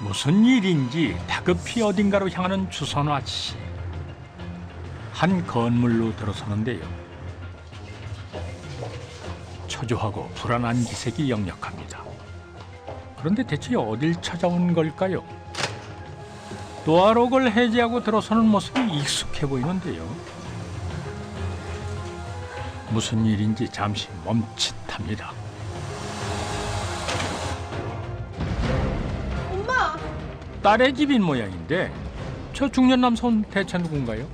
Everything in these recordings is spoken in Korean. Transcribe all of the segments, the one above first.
무슨 일인지 다급히 어딘가로 향하는 주선화 씨. 한 건물로 들어서는데요. 초조하고 불안한 기색이 역력합니다. 그런데 대체 어딜 찾아온 걸까요? 도어록을 해제하고 들어서는 모습이 익숙해 보이는데요. 무슨 일인지 잠시 멈칫합니다. 엄마! 딸의 집인 모양인데 저 중년 남성 대체 누군가요?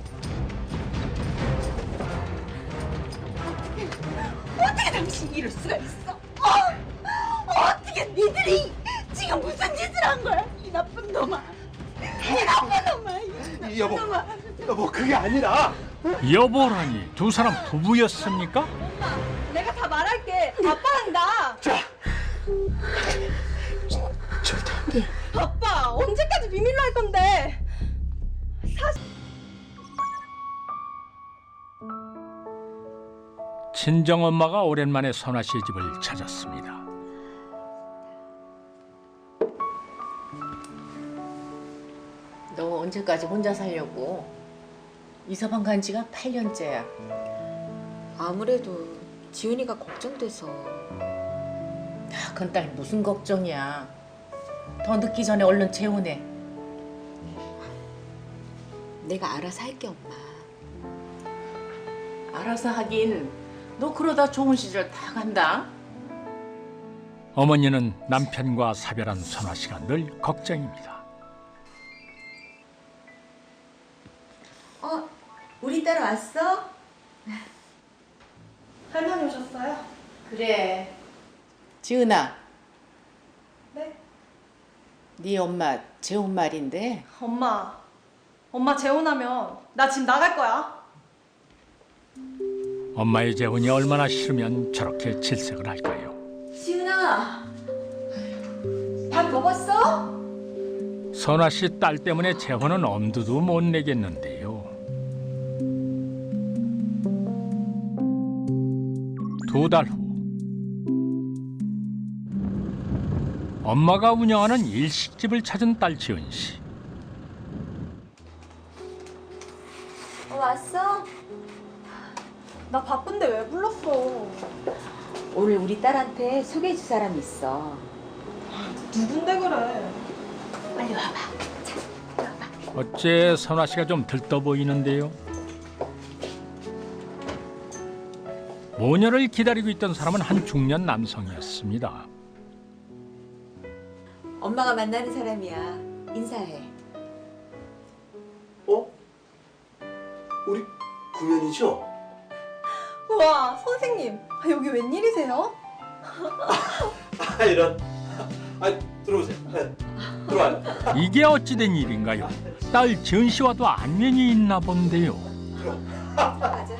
어떻게 당신이 이럴 수가 있어? 어떻게 니들이 지금 무슨 짓을 한 거야? 이 나쁜 놈아! 이 나쁜 놈아! 이 나쁜 여보, 놈아! 여보 그게 아니라. 여보라니 두 사람 부부였습니까? 엄마! 내가 다 말할게! 아빠랑 나! 자, 절대 안 돼. 아빠! 언제까지 비밀로 할 건데? 친정엄마가 오랜만에 선화 씨의 집을 찾았습니다. 너 언제까지 혼자 살려고? 이사방 간 지가 8년째야. 아무래도 지훈이가 걱정돼서. 큰딸 무슨 걱정이야. 더 늦기 전에 얼른 재혼해. 내가 알아서 할게, 엄마. 알아서 하긴. 너 그러다 좋은 시절 다 간다. 어머니는 남편과 사별한 선화 씨가 늘 걱정입니다. 우리 딸 왔어? 할머니 오셨어요? 그래. 지은아. 네? 네 엄마 재혼 말인데 엄마 재혼하면 나 집 나갈 거야. 엄마의 재혼이 얼마나 싫으면 저렇게 질색을 할까요? 지훈아, 밥 먹었어? 선화 씨 딸 때문에 재혼은 엄두도 못 내겠는데요. 두 달 후, 엄마가 운영하는 일식집을 찾은 딸 지은 씨. 왔어? 나 바쁜데 왜 불렀어? 오늘 우리 딸한테 소개해줄 사람 있어. 누군데 그래? 빨리 와봐. 어째 선화 씨가 좀 들떠 보이는데요. 모녀를 기다리고 있던 사람은 한 중년 남성이었습니다. 엄마가 만나는 사람이야. 인사해. 어? 우리 구면이죠? 우와 선생님 여기 웬일이세요? 이런. 들어오세요. 네, 들어와요. 이게 어찌된 일인가요? 딸 지은 씨와도 안면이 있나 본데요. 맞아.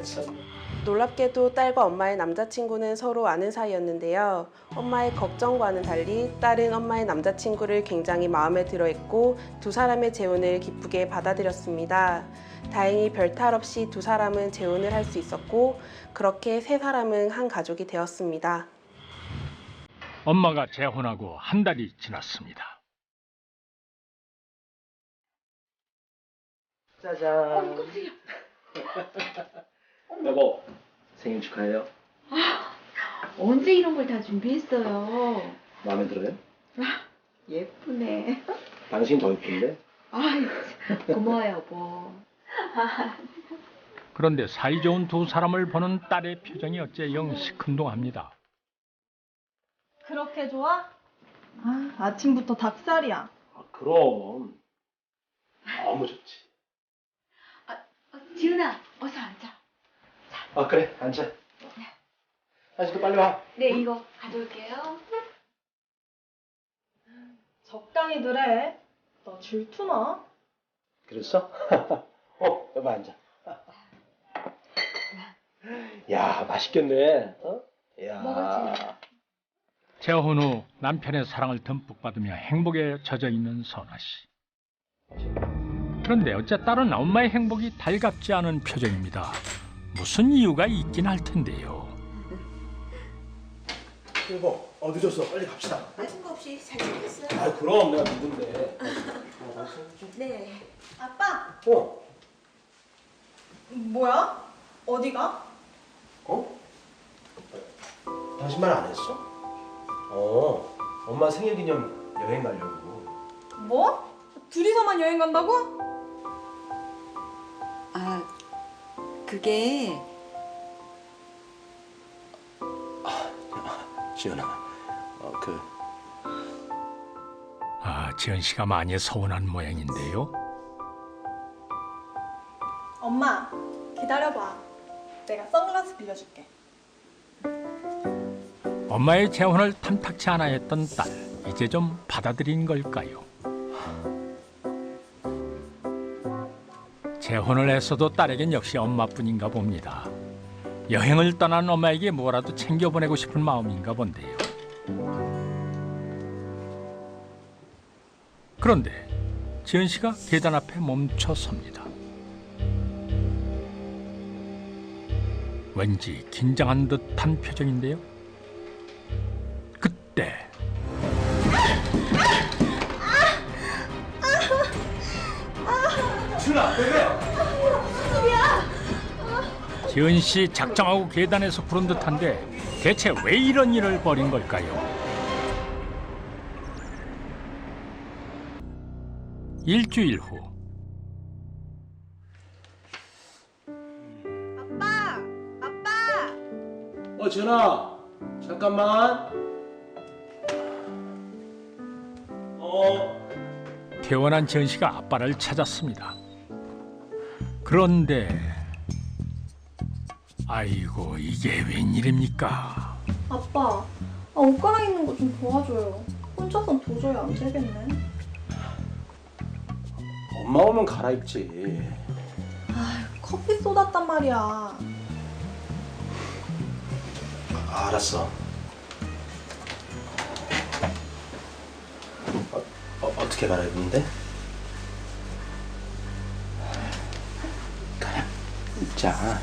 참. 놀랍게도 딸과 엄마의 남자친구는 서로 아는 사이였는데요. 엄마의 걱정과는 달리 딸은 엄마의 남자친구를 굉장히 마음에 들어했고 두 사람의 재혼을 기쁘게 받아들였습니다. 다행히 별탈 없이 두 사람은 재혼을 할 수 있었고 그렇게 세 사람은 한 가족이 되었습니다. 엄마가 재혼하고 한 달이 지났습니다. 짜잔. 깜짝이야. 여보, 생일 축하해요. 언제 이런 걸 다 준비했어요? 마음에 들어요? 예쁘네. 당신 더 예쁜데? 고마워요, 여보. 그런데 사이좋은 두 사람을 보는 딸의 표정이 어째 영 시큰둥합니다. 그렇게 좋아? 아침부터 닭살이야. 그럼. 너무 좋지. 지훈아, 어서 앉아. 그래, 앉아. 당신도 빨리 와. 네, 이거 가져올게요. 적당히들 해. 나 질투나? 그랬어? 여보 앉아. 야, 맛있겠네. 야. 먹었지? 재혼 후 남편의 사랑을 듬뿍 받으며 행복에 젖어 있는 선화 씨. 그런데 어째 딸은 엄마의 행복이 달갑지 않은 표정입니다. 무슨 이유가 있긴 할 텐데요. 여보, 늦었어. 빨리 갑시다. 빠진 거 없이 잘 챙겼어요? 아, 그럼 내가 누군데. 네. 아빠, 어? 뭐야? 어디가? 어? 당신 말 안 했어? 엄마 생일기념 여행 가려고. 뭐? 둘이서만 여행 간다고? 아, 그게 지연아, 아, 지은 씨가 많이 서운한 모양인데요. 엄마, 기다려봐. 내가 선글라스 빌려줄게. 엄마의 재혼을 탐탁치 않아 했던 딸, 이제 좀 받아들인 걸까요? 재혼을 했어도 딸에겐 역시 엄마뿐인가 봅니다. 여행을 떠난 엄마에게 뭐라도 챙겨보내고 싶은 마음인가 본데요. 그런데 지은 씨가 계단 앞에 멈춰 섭니다. 왠지 긴장한 듯한 표정인데요. 그때 지연아, 왜 그래? 지은 씨 작정하고 계단에서 부른 듯한데 대체 왜 이런 일을 벌인 걸까요? 일주일 후 지연아, 잠깐만. 퇴원한 지은 씨가 아빠를 찾았습니다. 그런데 아이고, 이게 웬일입니까? 아빠, 옷 갈아입는 거 좀 도와줘요. 혼자선 도저히 안 되겠네. 엄마 오면 갈아입지. 커피 쏟았단 말이야. 알았어. 어떻게 갈아입는데? 갈아입자.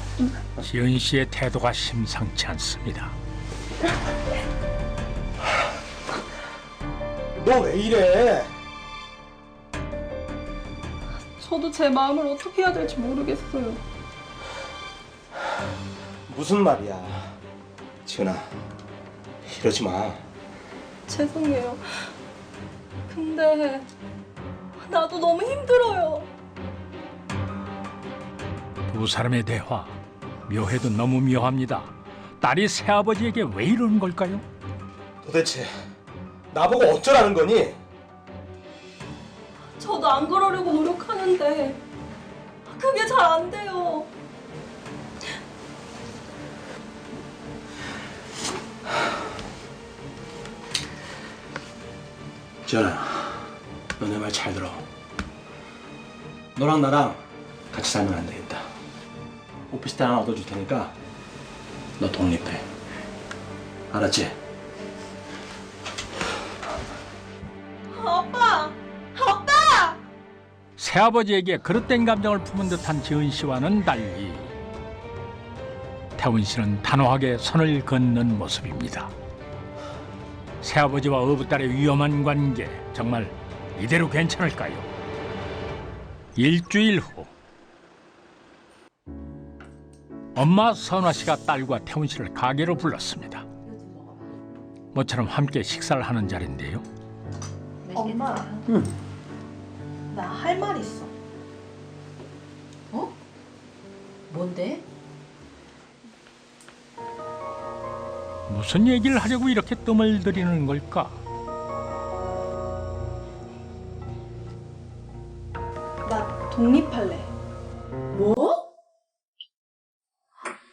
지은 씨의 태도가 심상치 않습니다. 너 왜 이래? 저도 제 마음을 어떻게 해야 될지 모르겠어요. 무슨 말이야? 지은아, 이러지 마. 죄송해요. 근데 나도 너무 힘들어요. 두 사람의 대화, 묘해도 너무 묘합니다. 딸이 새아버지에게 왜 이러는 걸까요? 도대체 나보고 어쩌라는 거니? 저도 안 그러려고 노력하는데 그게 잘 안 돼요. 지연아, 너 내 말 잘 들어. 너랑 나랑 같이 살면 안 되겠다. 오피스텔 하나 얻어줄 테니까 너 독립해. 알았지? 아빠! 새아버지에게 그릇된 감정을 품은 듯한 지은 씨와는 달리 태훈 씨는 단호하게 선을 긋는 모습입니다. 새아버지와 어부딸의 위험한 관계, 정말 이대로 괜찮을까요? 일주일 후 엄마 선화 씨가 딸과 태훈 씨를 가게로 불렀습니다. 모처럼 함께 식사를 하는 자리인데요. 엄마. 나 할 말 있어. 뭔데? 무슨 얘기를 하려고 이렇게 뜸을 들이는 걸까? 나 독립할래. 뭐?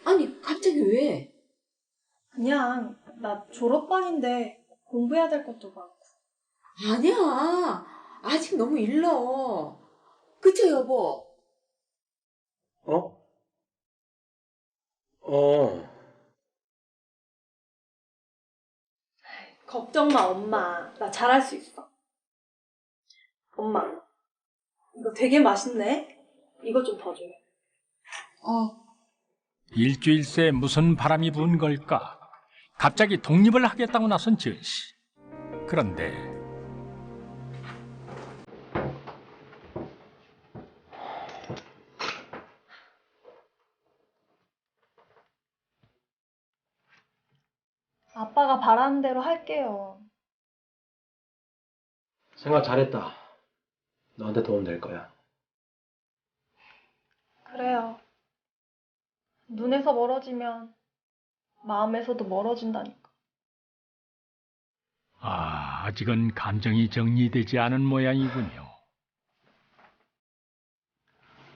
아니, 갑자기 왜? 그냥 나 졸업반인데 공부해야 될 것도 많고. 아니야. 아직 너무 일러. 그쵸, 여보? 어? 걱정 마, 엄마. 나 잘할 수 있어. 엄마, 이거 되게 맛있네. 이거 좀 더 줘요. 어. 일주일 새 무슨 바람이 분 걸까? 갑자기 독립을 하겠다고 나선 지은 씨. 그런데 아빠가 바라는 대로 할게요. 생각 잘했다. 너한테 도움 될 거야. 그래요. 눈에서 멀어지면 마음에서도 멀어진다니까. 아직은 감정이 정리되지 않은 모양이군요.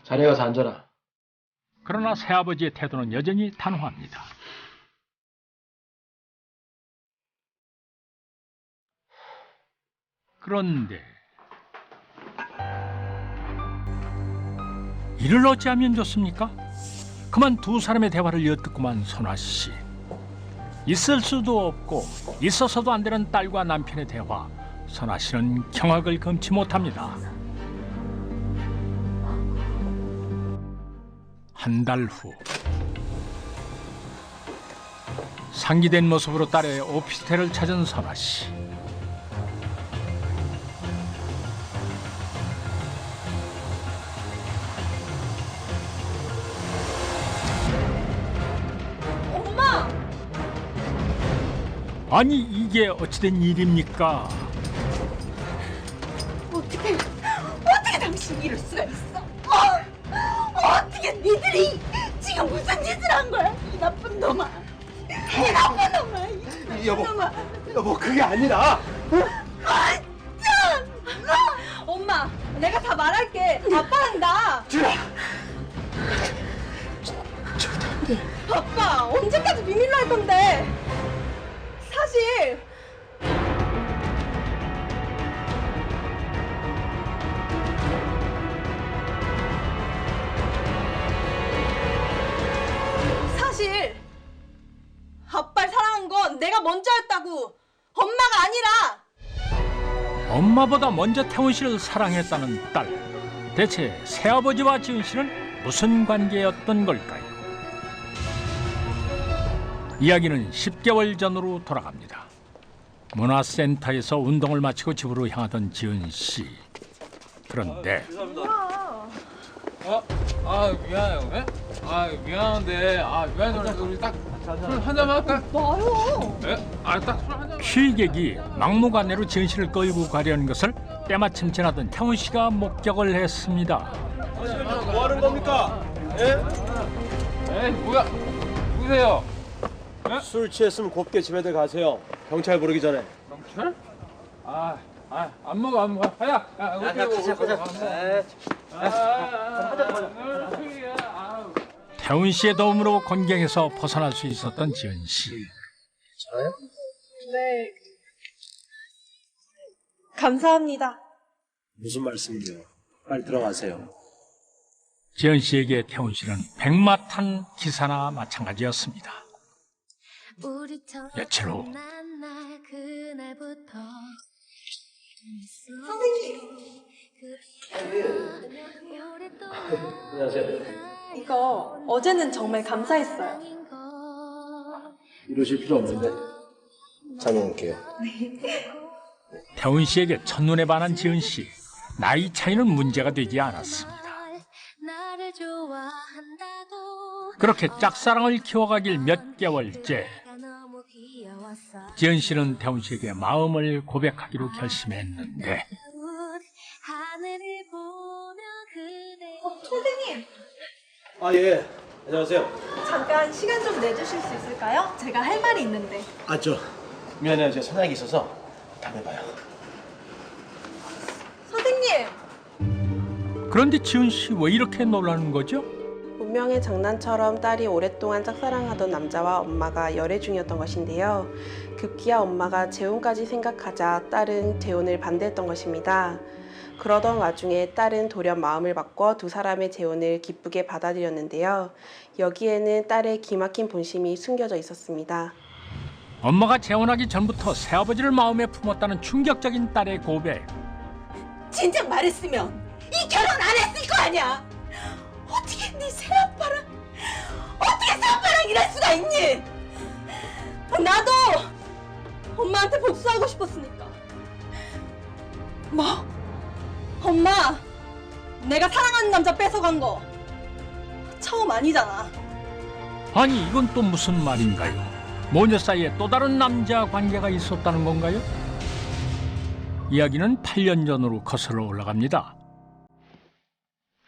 자리에 가서 앉아라. 그러나 새아버지의 태도는 여전히 단호합니다. 그런데 이를 어찌하면 좋습니까? 그만 두 사람의 대화를 엿듣고만 선화 씨. 있을 수도 없고 있어서도 안 되는 딸과 남편의 대화. 선화 씨는 경악을 금치 못합니다. 한 달 후 상기된 모습으로 딸의 오피스텔을 찾은 선화 씨. 아니 이게 어찌된 일입니까? 어떻게 당신이 이럴 수가 있어? 어떻게 니들이 지금 무슨 짓을 한 거야? 이 나쁜 놈아! 이 나쁜 놈아! 이 나쁜 여보. 놈아! 여보, 그게 아니라. 엄마, 내가 다 말할게. 아빠랑 나. 주야. 아빠, 언제까지 비밀로 할 건데? 사실 아빠를 사랑한 건 내가 먼저였다고. 엄마가 아니라. 엄마보다 먼저 태훈 씨를 사랑했다는 딸. 대체 새아버지와 지은 씨는 무슨 관계였던 걸까요? 이야기는 10개월 전으로 돌아갑니다. 문화센터에서 운동을 마치고 집으로 향하던 지은 씨. 그런데 미안해요. 예? 미안한데, 미안해. 우리 딱 술 한 잔만 할까? 나요. 예? 딱 술 한 잔. 취객이 막무가내로 지은 씨를 끌고 가려는 것을 때마침 지나던 태훈 씨가 목격을 했습니다. 뭐 하는 겁니까? 예? 뭐야? 누구세요? 술 취했으면 곱게 집에들 가세요. 경찰 부르기 전에. 경찰? 안 먹어. 야, 가자. 태훈 씨의 도움으로 곤경에서 벗어날 수 있었던 지은 씨. 네. 감사합니다. 무슨 말씀이세요? 빨리 들어가세요. 지은 씨에게 태훈 씨는 백마탄 기사나 마찬가지였습니다. 며칠 후 안녕하세요. 이거 어제는 정말 감사했어요. 이러실 필요 없는데. 잠깐 올게요. 태훈 씨에게 첫눈에 반한 지은 씨. 나이 차이는 문제가 되지 않았습니다. 그렇게 짝사랑을 키워가길 몇 개월째 지은 씨는 태훈 씨에게 마음을 고백하기로 결심했는데 선생님, 예. 안녕하세요. 잠깐 시간 좀 내주실 수 있을까요? 제가 할 말이 있는데. 미안해요. 제가 선약이 있어서 다음에 봐요. 선생님! 그런데 지은 씨 왜 이렇게 놀라는 거죠? 운명의 장난처럼 딸이 오랫동안 짝사랑하던 남자와 엄마가 열애 중이었던 것인데요. 급기야 엄마가 재혼까지 생각하자 딸은 재혼을 반대했던 것입니다. 그러던 와중에 딸은 돌연 마음을 바꿔 두 사람의 재혼을 기쁘게 받아들였는데요. 여기에는 딸의 기막힌 본심이 숨겨져 있었습니다. 엄마가 재혼하기 전부터 새아버지를 마음에 품었다는 충격적인 딸의 고백. 진작 말했으면 이 결혼 안 했을 거 아니야! 어떻게 네 새아빠랑 이럴 수가 있니? 나도 엄마한테 복수하고 싶었으니까. 뭐? 엄마, 내가 사랑하는 남자 뺏어간 거 처음 아니잖아. 아니 이건 또 무슨 말인가요? 모녀 사이에 또 다른 남자 관계가 있었다는 건가요? 이야기는 8년 전으로 거슬러 올라갑니다.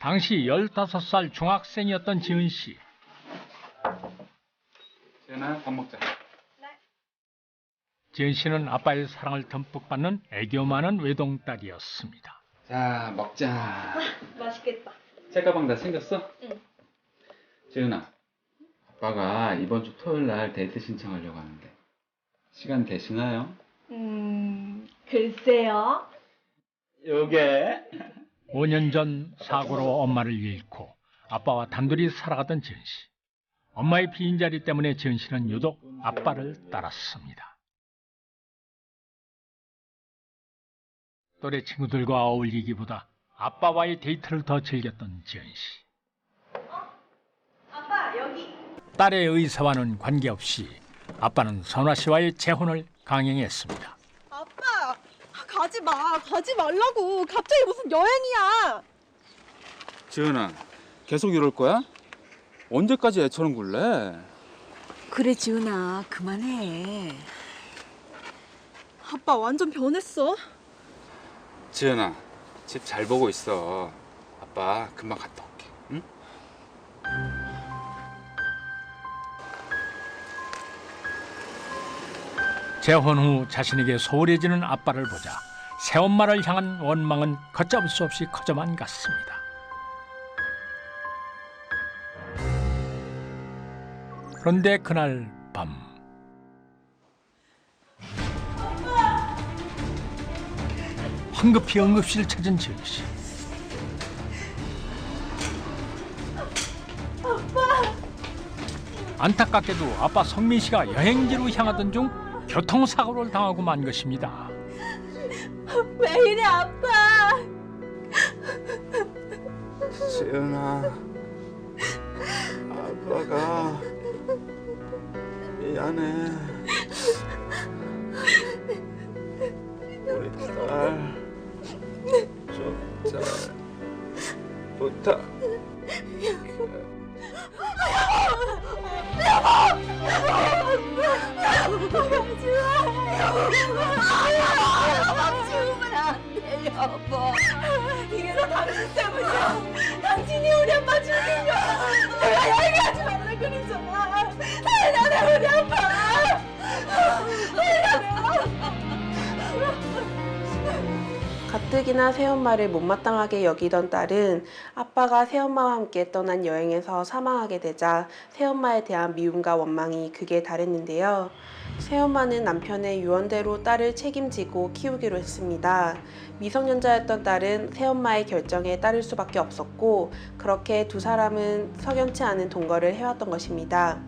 당시 15살 중학생이었던 지은 씨. 지은아, 밥 먹자. 지은 씨는 아빠의 사랑을 듬뿍 받는 애교 많은 외동딸이었습니다. 자, 먹자. 맛있겠다. 책가방 다 챙겼어? 응. 지은아, 아빠가 이번 주 토요일 날 데이트 신청하려고 하는데 시간 되시나요? 글쎄요. 요게 5년 전 사고로 엄마를 잃고 아빠와 단둘이 살아가던 지은 씨. 엄마의 빈자리 때문에 지은 씨는 유독 아빠를 따랐습니다. 또래 친구들과 어울리기보다 아빠와의 데이트를 더 즐겼던 지은 씨. 아빠, 여기. 딸의 의사와는 관계없이 아빠는 선화 씨와의 재혼을 강행했습니다. 아빠, 가지 마. 가지 말라고. 갑자기 무슨 여행이야. 지은아, 계속 이럴 거야? 언제까지 애처럼 굴래? 그래 지훈아 그만해. 아빠 완전 변했어. 지은아, 집 잘 보고 있어. 아빠 금방 갔다 올게. 응? 재혼 후 자신에게 소홀해지는 아빠를 보자 새엄마를 향한 원망은 걷잡을 수 없이 커져만 갔습니다. 그런데 그날 밤 황급히 응급실을 찾은 지은 씨. 안타깝게도 아빠 성민 씨가 여행지로 향하던 중 교통사고를 당하고 만 것입니다. 왜 이래, 아빠? 지은아, 아빠가 미안해. 우리 딸 좀 잘 부탁. 지우면 안 돼, 여보. 이게 다 당신 때문이야. 당신이 우리 아빠 죽인 거야. 내가 얘기하지 말라 그러잖아. 나는 우리 아빠. 가뜩이나 새엄마를 못마땅하게 여기던 딸은 아빠가 새엄마와 함께 떠난 여행에서 사망하게 되자 새엄마에 대한 미움과 원망이 극에 달했는데요. 새엄마는 남편의 유언대로 딸을 책임지고 키우기로 했습니다. 미성년자였던 딸은 새엄마의 결정에 따를 수밖에 없었고 그렇게 두 사람은 석연치 않은 동거를 해왔던 것입니다.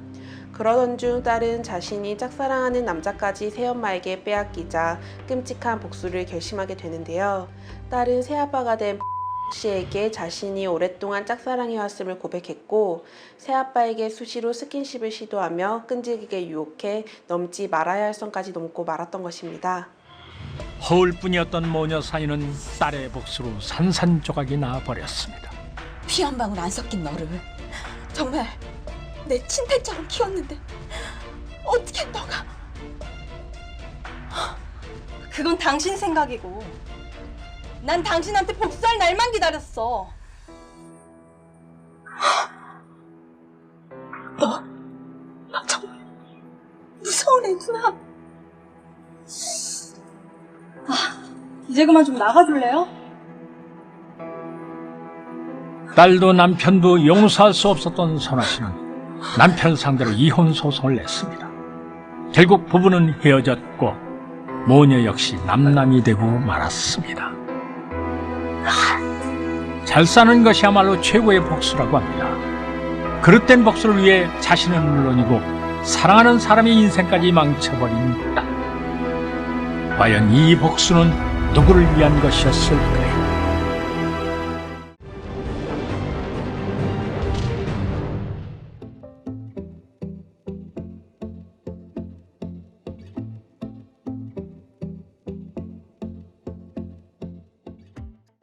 그러던 중 딸은 자신이 짝사랑하는 남자까지 새엄마에게 빼앗기자 끔찍한 복수를 결심하게 되는데요. 딸은 새아빠가 된 씨에게 자신이 오랫동안 짝사랑해왔음을 고백했고 새아빠에게 수시로 스킨십을 시도하며 끈질기게 유혹해 넘지 말아야 할 선까지 넘고 말았던 것입니다. 허울뿐이었던 모녀 사이는 딸의 복수로 산산조각이 나버렸습니다. 피 한 방울 안 섞인 너를 정말 내 친딸처럼 키웠는데 어떻게 너가. 그건 당신 생각이고 난 당신한테 복수할 날만 기다렸어. 너 정말 무서운 애구나. 이제 그만 좀 나가줄래요? 딸도 남편도 용서할 수 없었던 선화 씨는 남편 상대로 이혼 소송을 냈습니다. 결국 부부는 헤어졌고 모녀 역시 남남이 되고 말았습니다. 잘 사는 것이야말로 최고의 복수라고 합니다. 그릇된 복수를 위해 자신은 물론이고 사랑하는 사람의 인생까지 망쳐버린 딸. 과연 이 복수는 누구를 위한 것이었을까요?